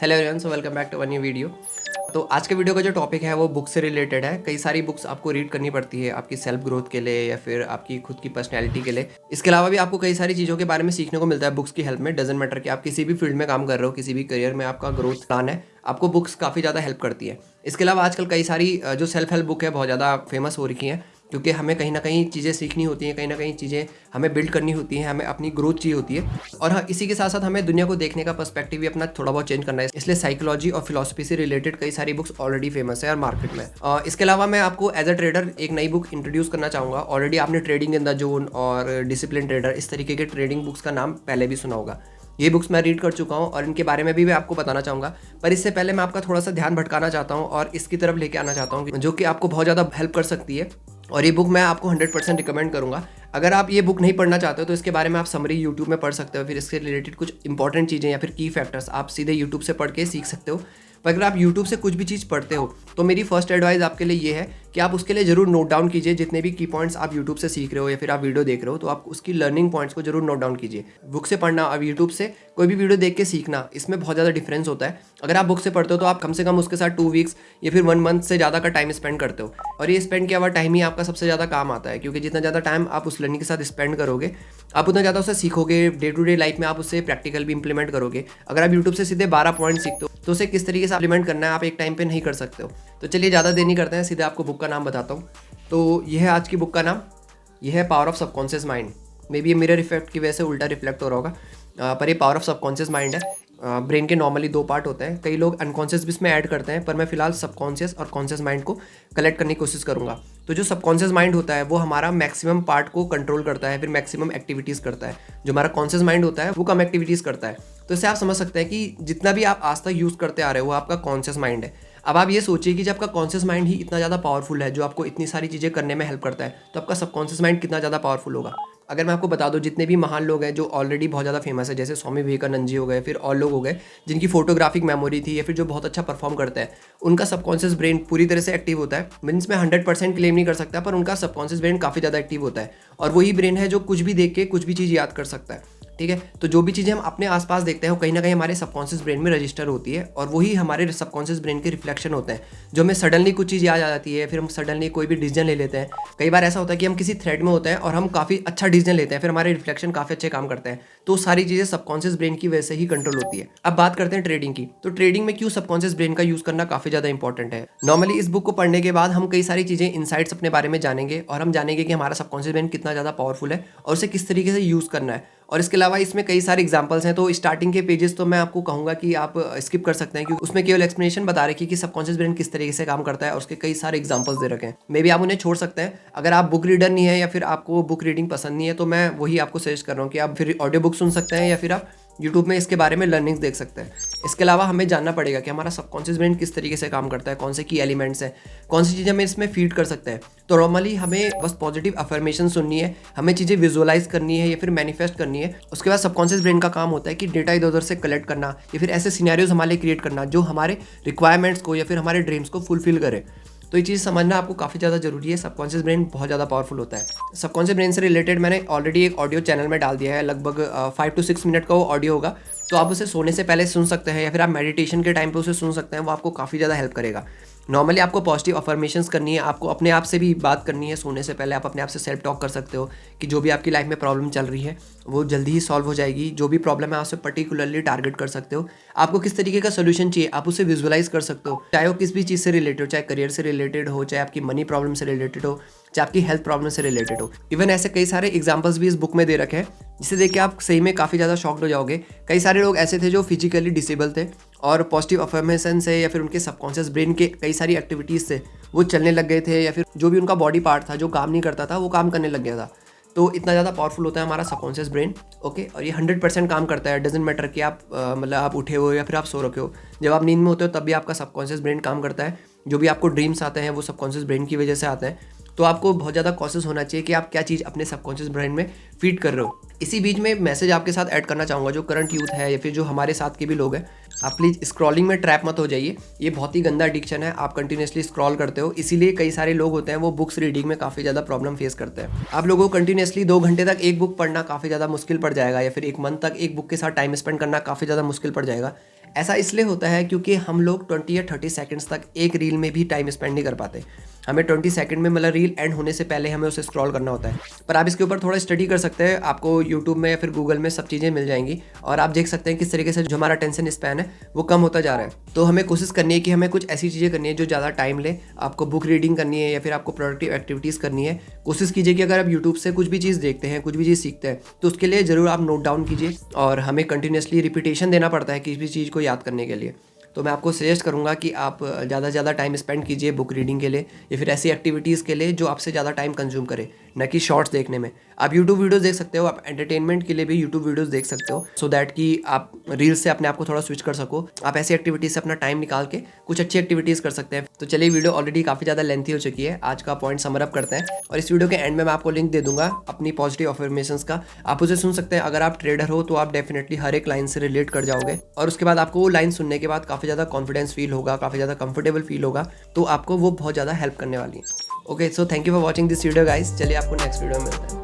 Hello everyone, so welcome back to one new video. तो आज के वीडियो का जो टॉपिक है वो बुक से रिलेटेड है। कई सारी बुक्स आपको रीड करनी पड़ती है आपकी सेल्फ ग्रोथ के लिए या फिर आपकी खुद की पर्सनैलिटी के लिए। इसके अलावा भी आपको कई सारी चीज़ों के बारे में सीखने को मिलता है बुक्स की हेल्प में। डजंट मैटर कि आप किसी भी फील्ड में काम कर रहे हो, किसी भी करियर में आपका ग्रोथ प्लान है, आपको बुक्स काफ़ी ज़्यादा हेल्प करती है। इसके अलावा आजकल कई सारी जो सेल्फ हेल्प बुक है बहुत ज़्यादा फेमस हो रखी हैं, क्योंकि हमें कहीं ना कहीं चीज़ें सीखनी होती हैं, कहीं ना कहीं चीज़ें हमें बिल्ड करनी होती हैं, हमें अपनी ग्रोथ चाहिए होती है। और हाँ, इसी के साथ साथ हमें दुनिया को देखने का पर्सपेक्टिव भी अपना थोड़ा बहुत चेंज करना है। इसलिए साइकोलॉजी और फिलॉसफी से रिलेटेड कई सारी बुक्स ऑलरेडी फेमस है और मार्केट में। इसके अलावा मैं आपको एज अ ट्रेडर एक नई बुक इंट्रोड्यूस करना चाहूँगा। ऑलरेडी आपने ट्रेडिंग इन द जोन और डिसिप्लिन ट्रेडर इस तरीके के ट्रेडिंग बुक्स का नाम पहले भी सुना होगा। ये बुक्स मैं रीड कर चुका हूँ और इनके बारे में भी मैं आपको बताना चाहूँगा। पर इससे पहले मैं आपका थोड़ा सा ध्यान भटकाना चाहता हूँ और इसकी तरफ लेके आना चाहता हूँ जो कि आपको बहुत ज़्यादा हेल्प कर सकती है। और ये बुक मैं आपको 100% रिकमेंड करूँगा। अगर आप ये बुक नहीं पढ़ना चाहते हो तो इसके बारे में आप समरी यूट्यूब में पढ़ सकते हो, फिर इसके रिलेटेड कुछ इंपॉर्टेंट चीज़ें या फिर की फैक्टर्स आप सीधे यूट्यूब से पढ़ के सीख सकते हो। पर अगर आप यूट्यूब से कुछ भी चीज़ पढ़ते हो तो मेरी फर्स्ट एडवाइस आपके लिए ये है कि आप उसके लिए ज़रूर नोट डाउन कीजिए। जितने भी की पॉइंट्स आप यूट्यूब से सीख रहे हो या फिर आप वीडियो देख रहे हो तो आप उसकी लर्निंग पॉइंट्स को जरूर नोट डाउन कीजिए। बुक से पढ़ना और यूट्यूब से कोई भी वीडियो देख के सीखना, इसमें बहुत ज़्यादा डिफरेंस होता है। अगर आप बुक से पढ़ते हो तो आप कम से कम उसके साथ 2 वीक्स या फिर 1 मंथ से ज़्यादा का टाइम स्पेंड करते हो, और ये स्पेंड किया हुआ टाइम ही आपका सबसे ज़्यादा काम आता है। क्योंकि जितना ज़्यादा टाइम आप उस लर्निंग के साथ स्पेंड करोगे आप उतना ज़्यादा उसे सीखोगे। डे टू डे लाइफ में आप उससे प्रैक्टिकल भी इंप्लीमेंट करोगे। अगर आप यूट्यूब से सीधे 12 पॉइंट सीखते हो तो उसे किस तरीके से इंप्लीमेंट करना है आप एक टाइम पे नहीं कर सकते हो। तो चलिए ज़्यादा देर नहीं करते हैं, सीधे आपको बुक का नाम बताता हूँ। तो यह है आज की बुक का नाम, यह है power of subconscious mind. May be ये मिरर इफेक्ट की वजह से उल्टा रिफ्लेक्ट हो रहा होगा, पर ये पावर ऑफ सबकॉन्शियस माइंड है। ब्रेन के नॉर्मली 2 पार्ट होते हैं, कई लोग अनकॉन्शियस भी इसमें ऐड करते हैं, पर मैं फिलहाल सबकॉन्शियस और कॉन्शियस माइंड को कलेक्ट करने की कोशिश करूंगा। तो जो सबकॉन्शियस माइंड होता है वो हमारा मैक्सिमम पार्ट को कंट्रोल करता है, फिर मैक्सिमम एक्टिविटीज़ करता है। जो हमारा कॉन्शियस माइंड होता है वो कम एक्टिविटीज़ करता है। तो इससे आप समझ सकते हैं कि जितना भी आप आज तक यूज़ करते आ रहे हो वो आपका कॉन्शियस माइंड है। अब आप ये सोचिए कि जब आपका कॉन्शियस माइंड ही इतना ज़्यादा पावरफुल है, जो आपको इतनी सारी चीज़ें करने में हेल्प करता है, तो आपका सबकॉन्शियस माइंड कितना ज़्यादा पावरफुल होगा। अगर मैं आपको बता दूं, जितने भी महान लोग हैं जो ऑलरेडी बहुत ज़्यादा फेमस है, जैसे स्वामी विवेकानंद जी हो गए, फिर और लोग हो गए जिनकी फोटोग्राफिक मेमोरी थी या फिर जो बहुत अच्छा परफॉर्म करते हैं, उनका सबकॉन्शियस ब्रेन पूरी तरह से एक्टिव होता है। मीन्स मैं 100% क्लेम नहीं कर सकता, पर उनका सबकॉन्शियस ब्रेन काफ़ी ज़्यादा एक्टिव होता है। और वही ब्रेन है जो कुछ भी देख के कुछ भी चीज़ याद कर सकता है। ठीक है, तो जो भी चीज़ें हम अपने आसपास देखते हैं वो कहीं ना कहीं हमारे सबकॉन्शियस ब्रेन में रजिस्टर होती है, और वही हमारे सबकॉन्शियस ब्रेन के रिफ्लेक्शन होते हैं। जो हमें सडनली कुछ चीज़ याद आ जाती है, फिर हम सडनली कोई भी डिसीजन ले लेते हैं। कई बार ऐसा होता है कि हम किसी थ्रेड में होते हैं और हम काफ़ी अच्छा डिसीजन लेते हैं, फिर हमारे रिफ्लेक्शन काफ़ी अच्छे काम करते हैं। तो सारी चीज़ें सबकॉन्शियस ब्रेन की वजह से ही कंट्रोल होती है। अब बात करते हैं ट्रेडिंग की। तो ट्रेडिंग में क्यों सबकॉन्शियस ब्रेन का यूज़ करना काफ़ी ज़्यादा इंपॉर्टेंट है। नॉर्मली इस बुक को पढ़ने के बाद हम कई सारी चीज़ें, इनसाइट्स अपने बारे में जानेंगे, और हम जानेंगे कि हमारा सबकॉन्शियस ब्रेन कितना ज़्यादा पावरफुल है और उसे किस तरीके से यूज़ करना है। और इसके अलावा इसमें कई सारे एग्जांपल्स हैं। तो स्टार्टिंग के पेजेस तो मैं आपको कहूँगा कि आप स्किप कर सकते हैं, क्योंकि उसमें केवल एक्सप्लेनेशन बता रखी है कि सबकॉन्शियस ब्रेन किस तरीके से काम करता है, और उसके कई सारे एग्जांपल्स दे रखे हैं। मे बी आप उन्हें छोड़ सकते हैं। अगर आप बुक रीडर नहीं है या फिर आपको बुक रीडिंग पसंद नहीं है तो मैं वही आपको सजेस्ट कर रहा हूँ कि आप फिर ऑडियो बुक सुन सकते हैं या फिर आप यूट्यूब में इसके बारे में लर्निंग्स देख सकते हैं। इसके अलावा हमें जानना पड़ेगा कि हमारा सबकॉन्शियस ब्रेन किस तरीके से काम करता है, कौन से की एलिमेंट्स हैं, कौन सी चीज़ें हमें इसमें फीड कर सकते हैं। तो नॉर्मली हमें बस पॉजिटिव अफर्मेशन सुननी है, हमें चीज़ें विजुअलाइज करनी है या फिर मैनिफेस्ट करनी है। उसके बाद सबकॉन्शियस ब्रेन का काम होता है कि डेटा इधर उधर से कलेक्ट करना या फिर ऐसे सिनेरियोज हमारे लिए क्रिएट करना जो हमारे रिक्वायरमेंट्स को या फिर हमारे ड्रीम्स को फुलफिल करे। तो ये चीज़ समझना आपको काफ़ी ज़्यादा जरूरी है। सबकॉन्शियस ब्रेन बहुत ज़्यादा पावरफुल होता है। सबकॉन्शियस ब्रेन से रिलेटेड मैंने ऑलरेडी एक ऑडियो चैनल में डाल दिया है, लगभग 5 to 6 मिनट का वो ऑडियो होगा। तो आप उसे सोने से पहले सुन सकते हैं या फिर आप मेडिटेशन के टाइम पे उसे सुन सकते हैं। वो आपको काफ़ी ज़्यादा हेल्प करेगा। नॉर्मली आपको पॉजिटिव अफर्मेशंस करनी है, आपको अपने आप से भी बात करनी है। सोने से पहले आप अपने आप से सेल्फ टॉक कर सकते हो कि जो भी आपकी लाइफ में प्रॉब्लम चल रही है वो जल्दी ही सॉल्व हो जाएगी। जो भी प्रॉब्लम है आप उसे पर्टिकुलरली टारगेट कर सकते हो। आपको किस तरीके का सोल्यूशन चाहिए आप उसे विजुअलाइज कर सकते हो, चाहे वो किस भी चीज़ से रिलेटेड हो, चाहे करियर से रिलेटेड हो, चाहे आपकी मनी प्रॉब्लम से रिलेटेड हो, चाहे आपकी हेल्थ प्रॉब्लम से रिलेटेड हो। इवन ऐसे कई सारे एग्जांपल्स भी इस बुक में दे रखे हैं जिसे देख के आप सही में काफ़ी ज़्यादा शॉक्ड हो जाओगे। कई सारे लोग ऐसे थे जो फिजिकली डिसेबल थे और पॉजिटिव अफर्मेशन से या फिर उनके सबकॉन्शियस ब्रेन के कई सारी एक्टिविटीज़ से वो चलने लग गए थे, या फिर जो भी उनका बॉडी पार्ट था जो काम नहीं करता था वो काम करने लग गया था। तो इतना ज़्यादा पावरफुल होता है हमारा सबकॉन्शियस ब्रेन। ओके, और ये 100% काम करता है। डजेंट मैटर कि आप मतलब आप उठे हो या फिर आप सो रखे हो, जब आप नींद में होते हो तब भी आपका सबकॉन्शियस ब्रेन काम करता है। जो भी आपको ड्रीम्स आते हैं वो सबकॉन्शियस ब्रेन की वजह से आते हैं। तो आपको बहुत ज़्यादा कॉशियस होना चाहिए कि आप क्या चीज़ अपने सबकॉन्शियस ब्रेन में फीड कर रहे हो। इसी बीच में मैसेज आपके साथ ऐड करना चाहूँगा, जो करंट यूथ है या फिर जो हमारे साथ के भी लोग हैं, आप प्लीज़ स्क्रॉलिंग में ट्रैप मत हो जाइए। ये बहुत ही गंदा एडिक्शन है। आप कंटिन्यूसली स्क्रॉल करते हो, इसीलिए कई सारे लोग होते हैं वो बुक्स रीडिंग में काफ़ी ज़्यादा प्रॉब्लम फेस करते हैं। आप लोगों को कंटिन्यूसली 2 घंटे तक एक बुक पढ़ना काफ़ी ज़्यादा मुश्किल पड़ जाएगा, या फिर 1 मंथ तक एक बुक के साथ टाइम स्पेंड करना काफ़ी ज़्यादा मुश्किल पड़ जाएगा। ऐसा इसलिए होता है क्योंकि हम लोग 20 या 30 सेकंड्स तक एक रील में भी टाइम स्पेंड नहीं कर पाते। हमें 20 सेकंड में मतलब रील एंड होने से पहले हमें उसे स्क्रॉल करना होता है। पर आप इसके ऊपर थोड़ा स्टडी कर सकते हैं, आपको यूट्यूब में या फिर गूगल में सब चीज़ें मिल जाएंगी और आप देख सकते हैं किस तरीके से जो हमारा अटेंशन स्पैन है वो कम होता जा रहा है। तो हमें कोशिश करनी है कि हमें कुछ ऐसी चीज़ें करनी है जो ज़्यादा टाइम ले। आपको बुक रीडिंग करनी है या फिर आपको प्रोडक्टिव एक्टिविटीज़ करनी है। कोशिश कीजिए कि अगर आप यूट्यूब से कुछ भी चीज़ देखते हैं, कुछ भी चीज़ सीखते हैं, तो उसके लिए ज़रूर आप नोट डाउन कीजिए। और हमें कंटिन्यूसली रिपीटेशन देना पड़ता है किसी भी चीज़ को याद करने के लिए। तो मैं आपको सजेस्ट करूंगा कि आप ज़्यादा से ज़्यादा टाइम स्पेंड कीजिए बुक रीडिंग के लिए या फिर ऐसी एक्टिविटीज़ के लिए जो आपसे ज़्यादा टाइम कंज्यूम करे, न कि शॉर्ट्स देखने में। आप यूट्यूब वीडियोस देख सकते हो, आप एंटरटेनमेंट के लिए भी यूट्यूब वीडियोस देख सकते हो, सो दैट कि आप रील से अपने आप को थोड़ा स्विच कर सको। आप ऐसी एक्टिविटीज़ से अपना टाइम निकाल के कुछ अच्छी एक्टिविटीज़ कर सकते हैं। तो चलिए, वीडियो ऑलरेडी काफ़ी ज़्यादा लेंथी हो चुकी है, आज का पॉइंट समर अप करते हैं और इस वीडियो के एंड में मैं आपको लिंक दे दूंगा अपनी पॉजिटिव अफर्मेशंस का। आप उसे सुन सकते हैं। अगर आप ट्रेडर हो तो आप डेफिनेटली हर एक लाइन से रिलेट कर जाओगे और उसके बाद आपको वो लाइन सुनने के बाद काफ़ी ज़्यादा कॉन्फिडेंस फील होगा, काफ़ी ज़्यादा कंफर्टेबल फील होगा। तो आपको वो बहुत ज़्यादा हेल्प करने वाली है। Okay, so thank you for watching this video guys. चलिए आपको नेक्स्ट वीडियो में मिलते हैं।